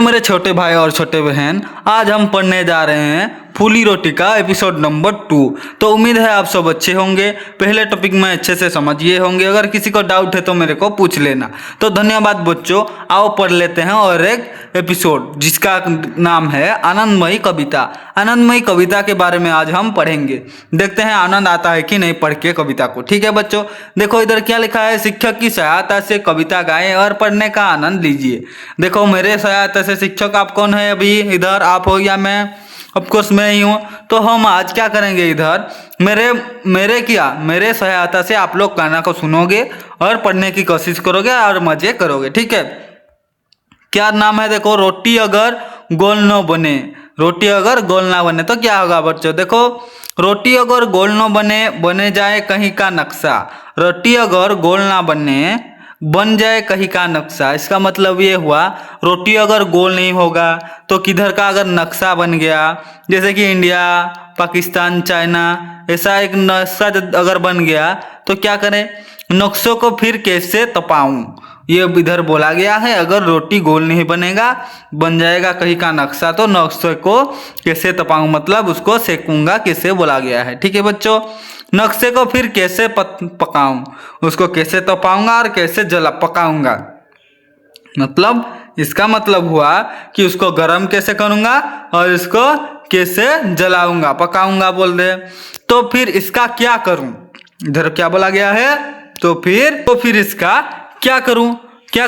मेरे छोटे भाई और छोटे बहन, आज हम पढ़ने जा रहे हैं फूली रोटी का एपिसोड नंबर 2। तो उम्मीद है आप सब अच्छे होंगे। पहले टॉपिक में अच्छे से समझिए होंगे। अगर किसी को डाउट है तो मेरे को पूछ लेना। तो धन्यवाद बच्चों। आओ पढ़ लेते हैं और एक एपिसोड जिसका नाम है आनंदमयी कविता। आनंदमयी कविता के बारे में आज हम पढ़ेंगे। देखते हैं आनंद आता है कि नहीं पढ़ के कविता को। ठीक है बच्चों, देखो इधर क्या लिखा है, शिक्षक की सहायता से कविता गाएं और पढ़ने का आनंद लीजिए। देखो मेरे सहायता से शिक्षक आप कौन है, अभी इधर आप हो या मैं? ऑफकोर्स मैं ही हूँ। तो हम आज क्या करेंगे, इधर मेरे सहायता से आप लोग गाना को सुनोगे और पढ़ने की कोशिश करोगे और मजे करोगे। ठीक है, क्या नाम है? देखो, रोटी अगर गोल न बने, रोटी अगर गोल ना बने तो क्या होगा बच्चों? देखो, रोटी अगर गोल न बने जाए कहीं का नक्शा। रोटी अगर गोल ना बन जाए कहीं का नक्शा। इसका मतलब ये हुआ, रोटी अगर गोल नहीं होगा तो किधर का अगर नक्शा बन गया, जैसे कि इंडिया, पाकिस्तान, चाइना, ऐसा एक नक्शा अगर बन गया तो क्या करें? नक्शों को फिर कैसे तपाऊं, ये इधर बोला गया है। अगर रोटी गोल नहीं बनेगा, बन जाएगा कहीं का नक्शा, तो नक्शे को कैसे तपाऊं, मतलब उसको सेकूंगा कैसे बोला गया है। ठीक है बच्चों, नक्शे को फिर कैसे पकाऊं, उसको कैसे तपाऊंगा और कैसे पकाऊंगा। मतलब इसका मतलब हुआ कि उसको गर्म कैसे करूंगा और इसको कैसे जलाऊंगा, पकाऊंगा बोल दे। तो फिर इसका क्या करूं, इधर क्या बोला गया है? तो फिर इसका क्या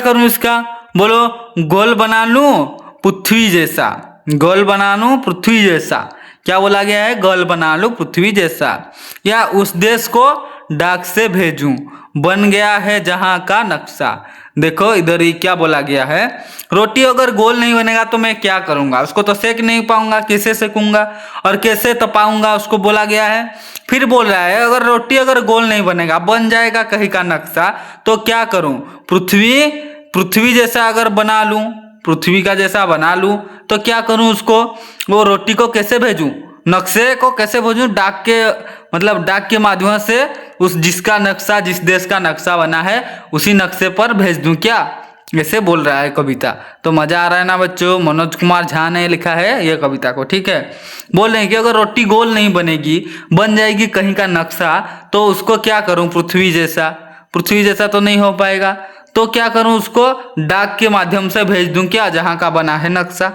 करूं इसका? बोलो, गोल बना लूं पृथ्वी जैसा, गोल बना लूं पृथ्वी जैसा। क्या बोला गया है? गोल बना लूं पृथ्वी जैसा। या उस देश को डाक से भेजूं, बन गया है जहां का नक्शा। देखो इधर ही क्या बोला गया है, रोटी अगर गोल नहीं बनेगा तो मैं क्या करूंगा, उसको तो सेक नहीं पाऊंगा, कैसे सेकूंगा और कैसे तपाऊंगा, उसको बोला गया है। फिर बोल रहा है, अगर रोटी अगर गोल नहीं बनेगा, बन जाएगा कहीं का नक्शा, तो क्या करूं? पृथ्वी जैसा अगर बना लूं, पृथ्वी का जैसा बना लूं तो क्या करूं? उसको, वो रोटी को कैसे भेजूं, नक्शे को कैसे भेजूं? डाक के माध्यम से उस जिसका नक्शा, जिस देश का नक्शा बना है उसी नक्शे पर भेज दूं क्या? ऐसे बोल रहा है कविता। तो मजा आ रहा है ना बच्चों? मनोज कुमार झा ने लिखा है ये कविता को। ठीक है, बोल रहे हैं कि अगर रोटी गोल नहीं बनेगी, बन जाएगी कहीं का नक्शा, तो उसको क्या करूं? पृथ्वी जैसा तो नहीं हो पाएगा, तो क्या करूं? उसको डाक के माध्यम से भेज दूं क्या, जहां का बना है नक्शा।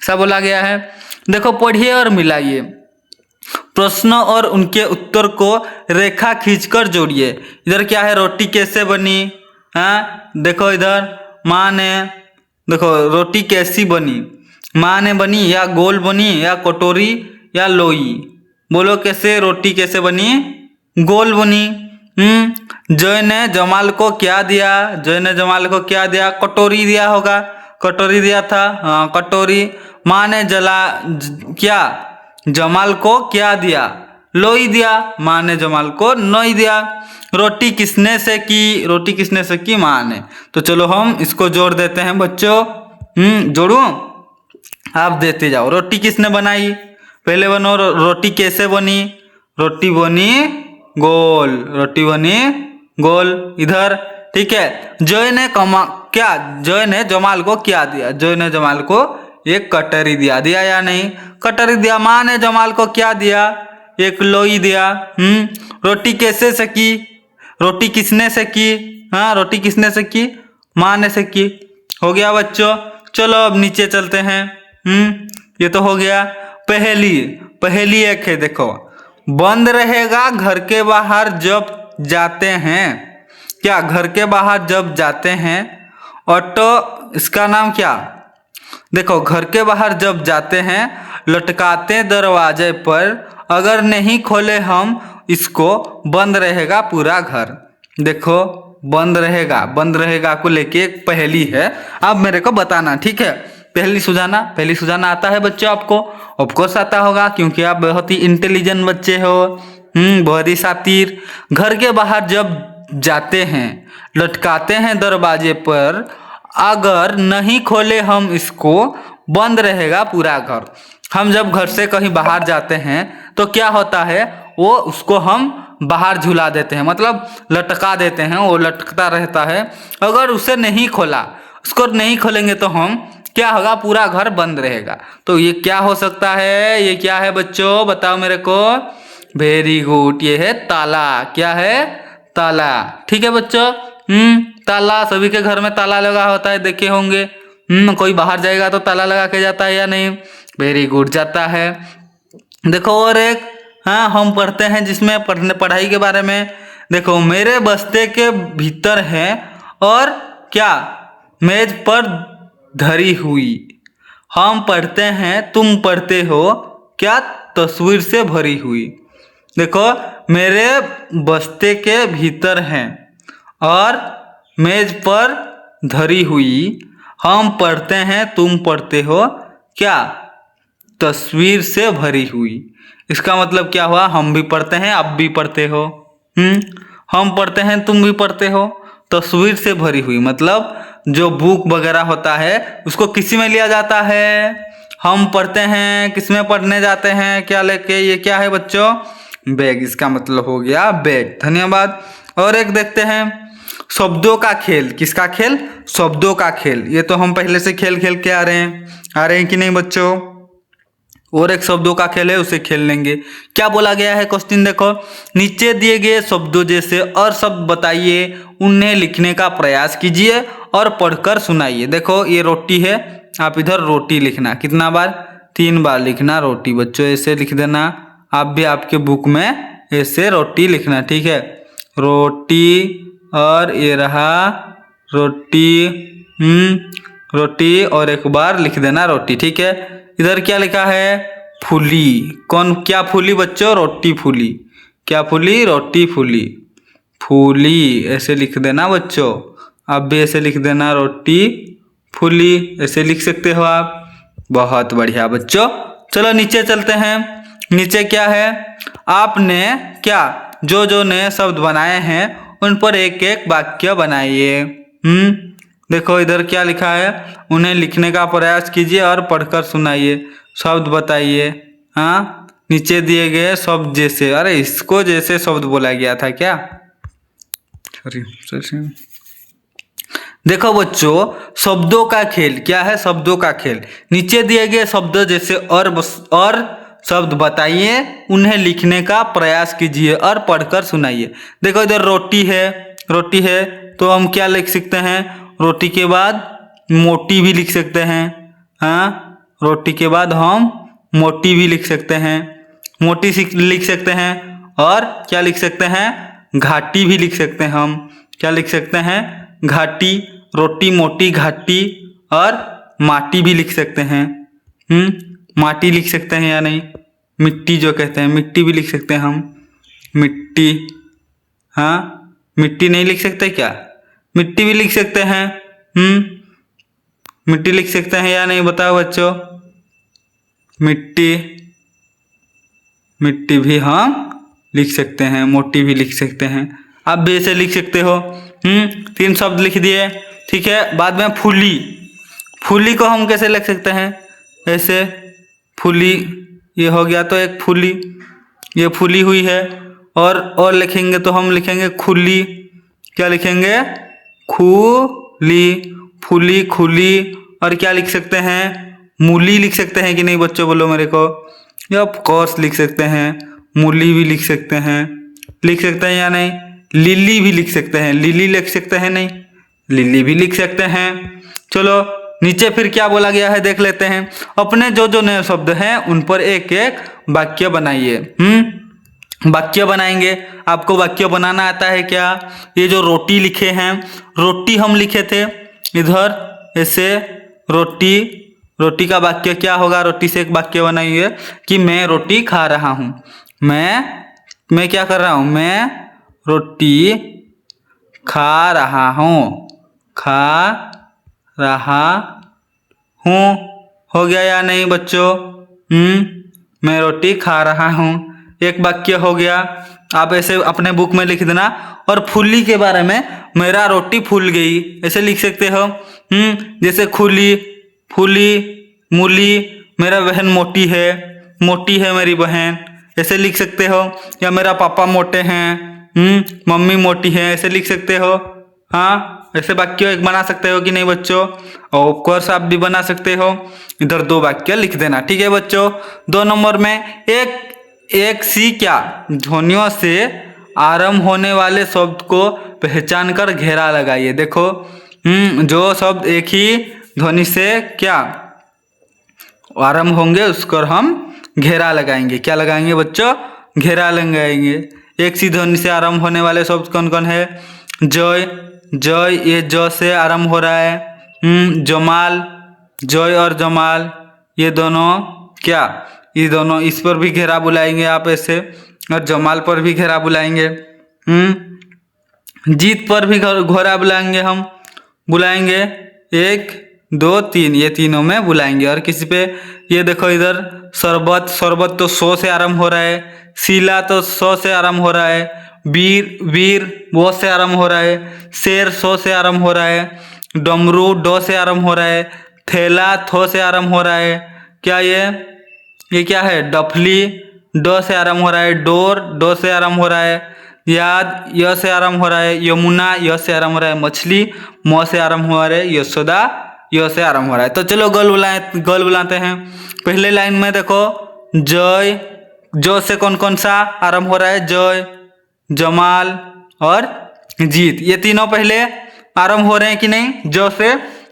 ऐसा बोला गया है। देखो पढ़िए और मिलाइए, प्रश्न और उनके उत्तर को रेखा खींचकर जोड़िए। इधर क्या है, रोटी कैसे बनी? हाँ देखो इधर माँ ने, देखो रोटी कैसी बनी, माँ ने बनी या गोल बनी या कटोरी या लोई? बोलो कैसे, रोटी कैसे बनी? गोल बनी। जय ने जमाल को क्या दिया? जय ने जमाल को क्या दिया? कटोरी दिया होगा, कटोरी दिया था, हाँ कटोरी। माँ ने क्या जमाल को क्या दिया? लोई दिया। माँ ने जमाल को लोई दिया। रोटी किसने से की? रोटी किसने से की? माँ ने। तो चलो हम इसको जोड़ देते हैं बच्चों। जोड़ूं? आप देते जाओ। रोटी किसने बनाई? पहले बनो, रोटी कैसे बनी? रोटी बनी गोल, रोटी बनी गोल इधर। ठीक है, जय ने जमाल को क्या दिया? जय ने जमाल को एक कटोरी दिया या नहीं? कटोरी दिया। माँ ने जमाल को क्या दिया? एक लोई दिया। रोटी कैसे सेकी? रोटी किसने सेकी? हाँ रोटी किसने सेकी? माँ ने सेकी। हो गया बच्चों। चलो अब नीचे चलते हैं। ये तो हो गया। पहेली एक है, देखो, बंद रहेगा घर के बाहर जब जाते हैं। क्या? घर के बाहर जब जाते हैं ऑटो, इसका नाम क्या? देखो, घर के बाहर जब जाते हैं लटकाते दरवाजे पर, अगर नहीं खोले हम इसको, बंद रहेगा पूरा घर। देखो बंद रहेगा को लेके एक पहेली है, अब मेरे को बताना। ठीक है, पहेली सुझाना आता है बच्चों आपको? ऑफकोर्स आता होगा, क्योंकि आप बहुत ही इंटेलिजेंट बच्चे हो, बहुत ही शातिर। घर के बाहर जब जाते हैं लटकाते हैं दरवाजे पर, अगर नहीं खोले हम इसको, बंद रहेगा पूरा घर। हम जब घर से कहीं बाहर जाते हैं तो क्या होता है, वो उसको हम बाहर झुला देते हैं, मतलब लटका देते हैं, वो लटकता रहता है। अगर उसे नहीं खोला, उसको नहीं खोलेंगे तो हम क्या होगा, पूरा घर बंद रहेगा। तो ये क्या हो सकता है, ये क्या है बच्चों, बताओ मेरे को। वेरी गुड, ये है ताला। क्या है, ताला। ठीक है बच्चों। ताला, सभी के घर में ताला लगा होता है, देखे होंगे। कोई बाहर जाएगा तो ताला लगा के जाता है या नहीं। वेरी गुड, जाता है। देखो और एक, हाँ हम पढ़ते हैं जिसमें पढ़ाई के बारे में। देखो, मेरे बस्ते के भीतर है और क्या, मेज पर धरी हुई। हम पढ़ते हैं, तुम पढ़ते हो, क्या, तस्वीर से भरी हुई। देखो, मेरे बस्ते के भीतर है और मेज पर धरी हुई। हम पढ़ते हैं, तुम पढ़ते हो, क्या, तस्वीर से भरी हुई। इसका मतलब क्या हुआ, हम भी पढ़ते हैं, आप भी पढ़ते हो। हम पढ़ते हैं, तुम भी पढ़ते हो, तस्वीर से भरी हुई मतलब जो बुक वगैरह होता है उसको किसी में लिया जाता है, हम पढ़ते हैं, किसमें पढ़ने जाते हैं, क्या लेके, ये क्या है बच्चों, बैग। इसका मतलब हो गया बैग। धन्यवाद। और एक देखते हैं, शब्दों का खेल। किसका खेल, शब्दों का खेल। ये तो हम पहले से खेल खेल के आ रहे हैं कि नहीं बच्चों। और एक शब्दों का खेल है, उसे खेल लेंगे। क्या बोला गया है, क्वेश्चन देखो, नीचे दिए गए शब्दों जैसे और शब्द बताइए, उन्हें लिखने का प्रयास कीजिए और पढ़कर सुनाइए। देखो, ये रोटी है, आप इधर रोटी लिखना, कितना बार, 3 बार लिखना रोटी। बच्चों ऐसे लिख देना, आप भी आपके बुक में ऐसे रोटी लिखना, ठीक है। रोटी, और ये रहा रोटी, रोटी, और एक बार लिख देना रोटी, ठीक है। इधर क्या लिखा है, फूली। कौन, क्या फूली बच्चों, रोटी फूली। क्या फूली, रोटी फूली। फूली ऐसे लिख देना बच्चों। आप भी ऐसे लिख देना, रोटी फूली, ऐसे लिख सकते हो आप। बहुत बढ़िया बच्चों। चलो नीचे चलते हैं। नीचे क्या है, आपने क्या, जो नए शब्द बनाए हैं उन पर एक एक वाक्य बनाइए। देखो इधर क्या लिखा है, उन्हें लिखने का प्रयास कीजिए और पढ़कर सुनाइए, शब्द बताइए। हाँ, नीचे दिए गए शब्द जैसे, अरे इसको जैसे शब्द बोला गया था क्या, देखो बच्चों, शब्दों का खेल। क्या है, शब्दों का खेल। नीचे दिए गए शब्द जैसे और शब्द बताइए, उन्हें लिखने का प्रयास कीजिए और पढ़कर सुनाइए। देखो इधर रोटी है, रोटी है तो हम क्या लिख सकते हैं, रोटी के बाद मोटी भी लिख सकते हैं। हाँ, रोटी के बाद हम मोटी भी लिख सकते हैं, मोटी लिख सकते हैं। और क्या लिख सकते हैं, घाटी भी लिख सकते हैं हम। क्या लिख सकते हैं, घाटी, रोटी, मोटी, घाटी। और माटी भी लिख सकते हैं। माटी लिख सकते हैं या नहीं, मिट्टी जो कहते हैं, मिट्टी भी लिख सकते हैं हम, मिट्टी। हाँ, मिट्टी नहीं लिख सकते क्या, मिट्टी भी लिख सकते हैं। मिट्टी लिख सकते हैं या नहीं, बताओ बच्चों। मिट्टी, मिट्टी भी हम लिख सकते हैं, मोटी भी लिख सकते हैं। आप भी ऐसे लिख सकते हो। 3 शब्द लिख दिए, ठीक है। बाद में फूली, फूली को हम कैसे लिख सकते हैं, ऐसे फूली, ये हो गया तो एक फूली, ये फूली हुई है। और लिखेंगे तो हम लिखेंगे खुली। क्या लिखेंगे, खुली, फूली, खुली। और क्या लिख सकते हैं, मूली लिख सकते हैं कि नहीं बच्चों, बोलो मेरे को। या ऑफ कोर्स लिख सकते हैं, मूली भी लिख सकते हैं, लिख सकते हैं या नहीं। लिली भी लिख सकते हैं, लिली लिख सकते हैं नहीं, लिली भी लिख सकते हैं। चलो नीचे फिर क्या बोला गया है देख लेते हैं। अपने जो नए शब्द हैं उन पर एक एक वाक्य बनाइए। वाक्य बनाएंगे। आपको वाक्य बनाना आता है क्या, ये जो रोटी लिखे हैं, रोटी हम लिखे थे इधर ऐसे, रोटी, रोटी का वाक्य क्या होगा, रोटी से एक वाक्य बनाइए कि मैं रोटी खा रहा हूँ। मैं क्या कर रहा हूँ, मैं रोटी खा रहा हूँ, खा रहा हूँ। हो गया या नहीं बच्चों, मैं रोटी खा रहा हूँ, एक वाक्य हो गया। आप ऐसे अपने बुक में लिख देना। और फूली के बारे में, मेरा रोटी फूल गई, ऐसे लिख सकते हो। जैसे खुली, फूली, मूली, मेरा बहन मोटी है मेरी बहन, ऐसे लिख सकते हो। या मेरा पापा मोटे हैं, मम्मी मोटी है, ऐसे लिख सकते हो। हाँ, ऐसे वाक्य एक बना सकते हो कि नहीं बच्चों? और ऑफकोर्स आप भी बना सकते हो। इधर 2 वाक्य लिख देना, ठीक है बच्चों। 2 नंबर में एक सी क्या ध्वनियों से आरंभ होने वाले शब्द को पहचान कर घेरा लगाइए। देखो जो शब्द एक ही ध्वनि से क्या आरंभ होंगे उसको हम घेरा लगाएंगे। क्या लगाएंगे बच्चों? घेरा लगाएंगे। एक सी ध्वनि से आरंभ होने वाले शब्द कौन कौन है? जय, जय ये ज से आरंभ हो रहा है। जमाल, जय और जमाल ये दोनों क्या, ये दोनों, इस पर भी घेरा बुलाएंगे आप ऐसे, और जमाल पर भी घेरा बुलाएंगे। जीत पर भी घेरा बुलाएंगे हम, बुलाएंगे 1 2 3, ये तीनों में बुलाएंगे। और किसी पे, ये देखो इधर शरबत, शरबत तो सो से आरंभ हो रहा है। शीला तो सो से आरंभ हो रहा है। वीर, वीर वो से आरंभ हो रहा है। शेर सो से आरंभ हो रहा है। डमरू डो से आरंभ हो रहा है। थैला थो से आरंभ हो रहा है। क्या ये क्या है? डफली डो से आरंभ हो रहा है। डोर डो से आरंभ हो रहा है। याद य से आरंभ हो रहा है। यमुना य से आरंभ हो रहा है। मछली म से आरंभ हो रहा है। यशोदा य से आरंभ हो रहा है। तो चलो गोल बुलाते हैं। पहले लाइन में देखो जय, जो से कौन कौन सा आरंभ हो रहा है? जय, जमाल और जीत, ये तीनों पहले आरंभ हो रहे हैं कि नहीं? जो से,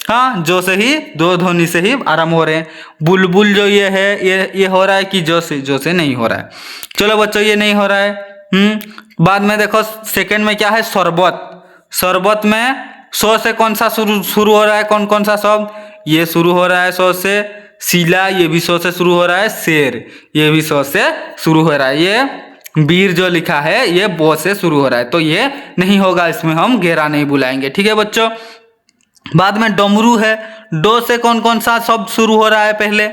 हाँ जो से ही, 2 ध्वनि से ही आरंभ हो रहे हैं। बुलबुल जो ये है ये हो रहा है कि जो से नहीं हो रहा है। चलो बच्चों ये नहीं हो रहा है। बाद में देखो सेकंड में क्या है? शरबत, शरबत में सो से कौन सा शुरू हो रहा है? कौन कौन सा शब्द? ये शुरू हो रहा है सो से। शीला ये भी सो से शुरू हो रहा है। शेर ये भी सो से शुरू हो रहा है। ये वीर जो लिखा है ये बो से शुरू हो रहा है, तो ये नहीं होगा, इसमें हम घेरा नहीं बुलाएंगे, ठीक है बच्चों। बाद में डमरू है। डो से कौन कौन सा शब्द शुरू हो रहा है? पहले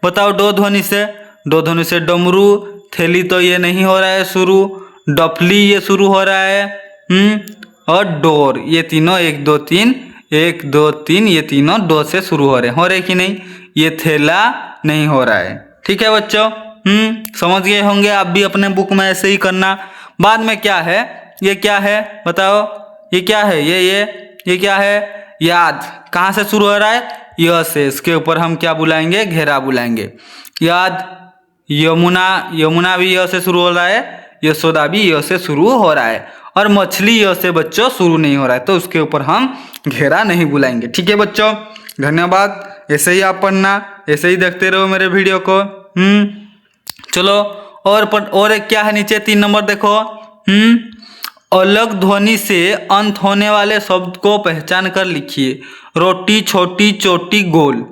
बताओ। डो ध्वनि से, डो ध्वनि से डमरू। थैली तो ये नहीं हो रहा है शुरू। डफली ये शुरू हो रहा है। और डोर, ये तीनों 1 2 3, 1 2 3, ये तीनों डो से शुरू हो रहे कि नहीं? ये थैला नहीं हो रहा है, ठीक है बच्चों। समझ गए होंगे आप भी, अपने बुक में ऐसे ही करना। बाद में क्या है? ये क्या है बताओ? ये क्या है? ये क्या है? याद कहाँ से शुरू हो रहा है? य से। इसके ऊपर हम क्या बुलाएंगे? घेरा बुलाएंगे। याद, यमुना, यमुना भी य से शुरू हो रहा है। यशोदा भी य से शुरू हो रहा है। और मछली य से बच्चों शुरू नहीं हो रहा है, तो उसके ऊपर हम घेरा नहीं बुलाएंगे, ठीक है बच्चों। धन्यवाद। ऐसे ही आप पढ़ना, ऐसे ही देखते रहो मेरे वीडियो को। चलो और एक क्या है नीचे? 3 नंबर देखो। अलग ध्वनि से अंत होने वाले शब्द को पहचान कर लिखिए। रोटी, छोटी, चोटी, गोल।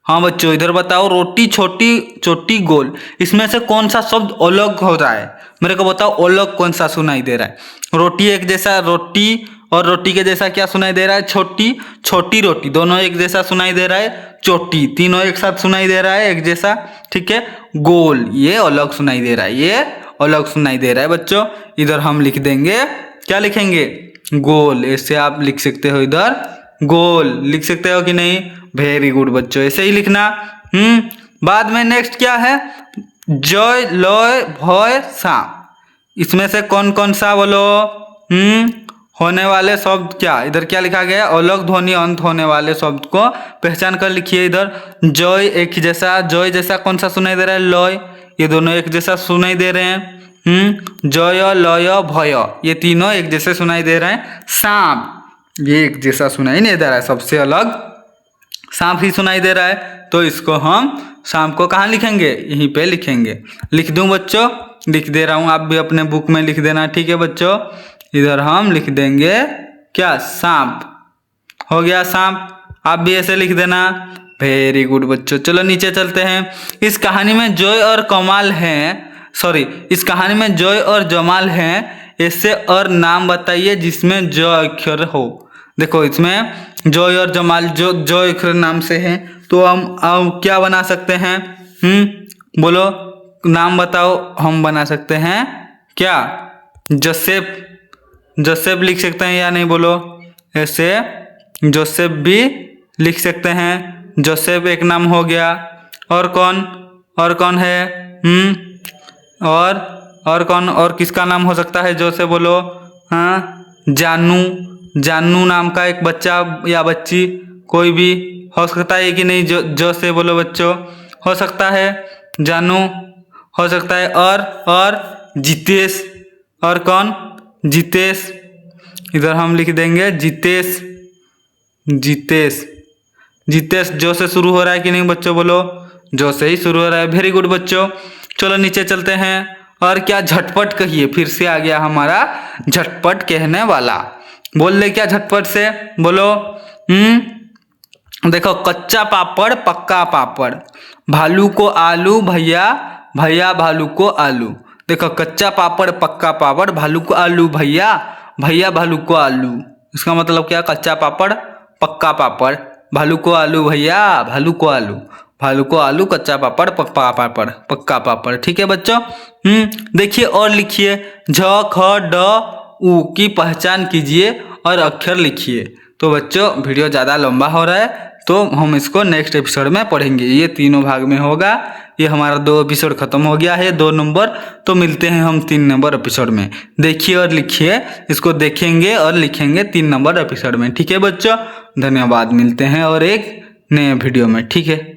हाँ बच्चों इधर बताओ, रोटी, छोटी, चोटी, गोल, इसमें से कौन सा शब्द अलग हो रहा है? मेरे को बताओ, अलग कौन सा सुनाई दे रहा है? रोटी एक जैसा रोटी, और रोटी के जैसा क्या सुनाई दे रहा है? छोटी, छोटी रोटी, दोनों एक जैसा सुनाई दे रहा है। चोटी, तीनों एक साथ सुनाई दे रहा है एक जैसा, ठीक है। गोल ये अलग सुनाई दे रहा है, ये अलग सुनाई दे रहा है बच्चों। इधर हम लिख देंगे, क्या लिखेंगे? गोल। ऐसे आप लिख सकते हो, इधर गोल लिख सकते हो कि नहीं? वेरी गुड बच्चों, ऐसे ही लिखना। बाद में नेक्स्ट क्या है? जय, लय, भय, सा। इसमें से कौन कौन सा बोलो? होने वाले शब्द क्या? इधर क्या लिखा गया? अलग ध्वनि अंत होने वाले शब्द को पहचान कर लिखिए। इधर जय एक जैसा, जय जैसा कौन सा सुनाई दे रहा है? लय, ये दोनों एक जैसा सुनाई दे रहे हैं। जय, लय, भय, ये तीनों एक जैसे सुनाई दे रहे हैं। सांप ये एक जैसा सुनाई नहीं दे रहा है, सबसे अलग सांप ही सुनाई दे रहा है, तो इसको हम सांप को कहाँ लिखेंगे? यहीं पे लिखेंगे। लिख दूं बच्चों? लिख दे रहा हूँ, आप भी अपने बुक में लिख देना, ठीक है बच्चों। इधर हम लिख देंगे क्या? सांप। हो गया सांप, आप भी ऐसे लिख देना। वेरी गुड बच्चों। चलो नीचे चलते हैं। इस कहानी में जय और कमाल हैं, सॉरी, इस कहानी में जय और जमाल हैं, ऐसे और नाम बताइए जिसमें ज अक्षर हो। देखो इसमें जय और जमाल जो अक्षर नाम से हैं, तो हम क्या बना सकते हैं? बोलो नाम बताओ। हम बना सकते हैं क्या? जोसेफ, जोसेफ लिख सकते हैं या नहीं बोलो? ऐसे जोसेफ भी लिख सकते हैं। जोसेफ एक नाम हो गया। और कौन है? और कौन, और किसका नाम हो सकता है? जोसेफ बोलो। हाँ, जानू, जानू नाम का एक बच्चा या बच्ची, कोई भी हो सकता है कि नहीं, जो से बोलो बच्चों, हो सकता है जानू, हो सकता है और जितेश, और कौन, जितेश, इधर हम लिख देंगे जितेश, जितेश, जितेश जो से शुरू हो रहा है कि नहीं बच्चों, बोलो जो से ही शुरू हो रहा है। वेरी गुड बच्चों। चलो नीचे चलते हैं, और क्या झटपट कहिए, फिर से आ गया हमारा झटपट कहने वाला। बोल ले क्या झटपट से, बोलो। देखो, कच्चा पापड़ पक्का पापड़, भालू को आलू भैया, भैया भालू को आलू। देखो, कच्चा पापड़ पक्का पापड़, भालू को आलू भैया, भैया भालू को आलू। इसका मतलब क्या, कच्चा पापड़ पक्का पापड़, भालू को आलू भैया, भालू को आलू, भालू को आलू, कच्चा पापड़ पक्का पापड़, पक्का पापड़। ठीक है बच्चों। देखिए और लिखिए, झ ख ड उ की पहचान कीजिए और अक्षर लिखिए। तो बच्चों वीडियो ज़्यादा लंबा हो रहा है, तो हम इसको नेक्स्ट एपिसोड में पढ़ेंगे। ये तीनों भाग में होगा। ये हमारा 2 एपिसोड खत्म हो गया है, 2 नंबर। तो मिलते हैं हम 3 नंबर एपिसोड में। देखिए और लिखिए, इसको देखेंगे और लिखेंगे 3 नंबर एपिसोड में। ठीक है बच्चों, धन्यवाद। मिलते हैं और एक नए वीडियो में। ठीक है।